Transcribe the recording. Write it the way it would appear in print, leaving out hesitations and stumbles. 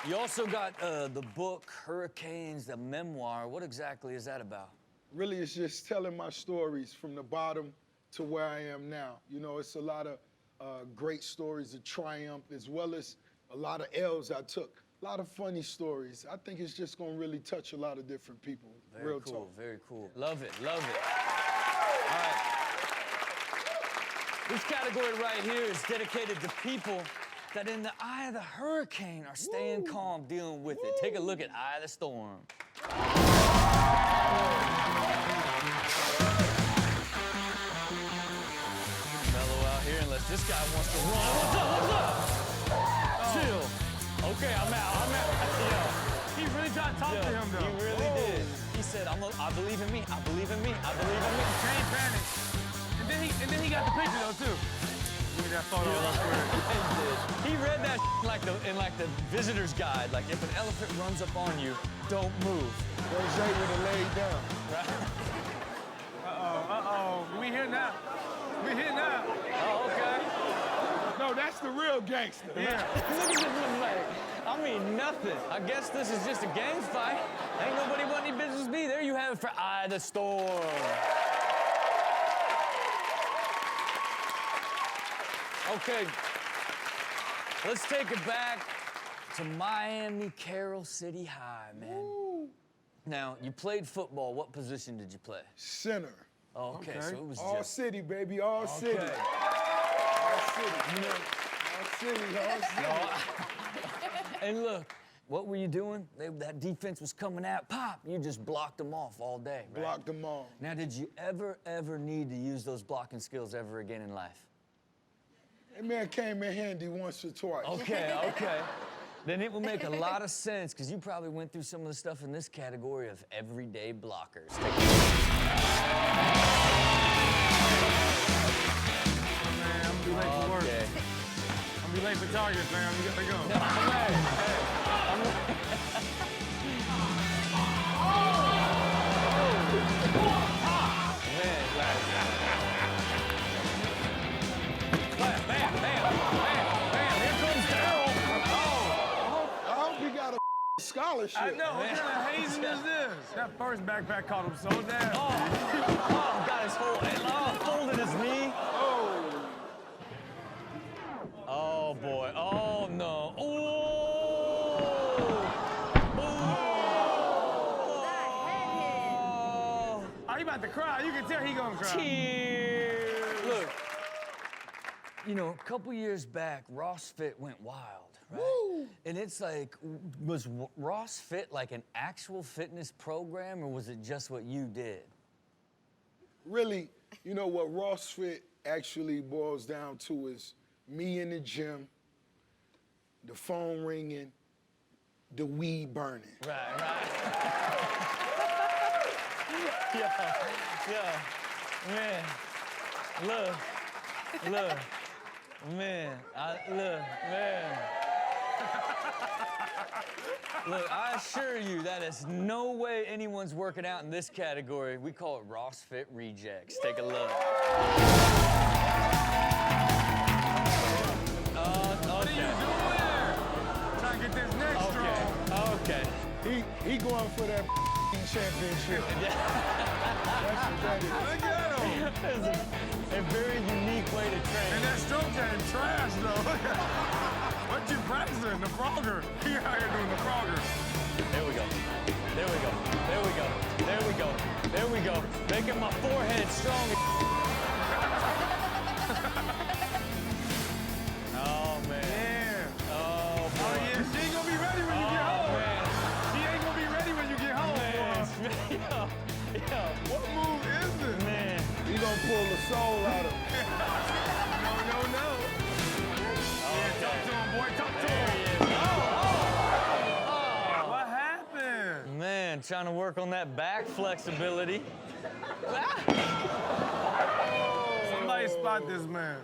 You also got the book, Hurricanes, the memoir. What exactly is that about? Really, it's just telling my stories from the bottom to where I am now. You know, it's a lot of great stories of triumph, as well as a lot of L's I took. A lot of funny stories. I think it's just gonna really touch a lot of different people. Very Real cool, talk. very cool. Love it, love it. All right. This category right here is dedicated to people that in the eye of the hurricane are staying calm, dealing with it. Take a look at Eye of the Storm. Mellow out here unless this guy wants to run. What's up, what's up? Chill. Okay, I'm out. Yo. He really tried to talk to him, though. He really did. He said, I believe in me, I believe in me, I believe in me. Can't panic. And then he got the picture, though, too. Give me that photo real quick. He read that in the visitor's guide. Like, if an elephant runs up on you, don't move. Jose would have laid down. Right? Uh-oh. We here now. We here now. Oh, okay. No, that's the real gangster. Yeah. Look at this little leg. I mean, nothing. I guess this is just a gang fight. Ain't nobody want any business be. There you have it for Eye of the Storm. Okay, let's take it back to Miami Carroll City High, man. Woo. Now, you played football. What position did you play? Center. Oh, okay, so it was All just... city, baby, all city. Okay. All city. You know, all city, all city. And look, what were you doing? That defense was coming out, pop, you just blocked them off all day, right? Blocked them all. Now, did you ever need to use those blocking skills ever again in life? That man came in handy once or twice. Okay, okay. Then it will make a lot of sense, because you probably went through some of the stuff in this category of everyday blockers. Take a look. Man, I'm gonna be late for work. Okay. I'm gonna be late for Target, man. We gotta go. No, hey, I hope he got a scholarship. I know. What kind of hazing is this? That first backpack caught him so down. Oh, got his whole, folded his knee. Oh, boy. Oh, no. Oh! Oh, he about to cry. You can tell he gonna cry. Tears. Look, you know, a couple years back, ROSSFIT went wild, right? Woo. And it's like, was ROSSFIT like an actual fitness program, or was it just what you did? Really, you know what ROSSFIT actually boils down to is me in the gym, the phone ringing, the weed burning. Right. Yeah, man. Look, man. Look, I assure you that is no way anyone's working out in this category. We call it ROSSFIT rejects. Take a look. What are you doing? Trying to get this neck strong. Okay. He going for that championship. That's what that is. Look at him. It's a very unique way to train. And that stroke game trash, though. Look at what you practicing? The Frogger. He out here doing the Frogger. There we go. Making my forehead strong. Oh, man. Yeah. Oh, boy. Oh, yeah. She ain't gonna be ready when you get home. Man. She ain't gonna be ready when you get home, boy. Yo. What move is this? Man. He gonna pull the soul out of him. No. Yeah, talk to him, boy. Talk to There him. he is. What happened? Man, trying to work on that back flexibility. Somebody spot this man.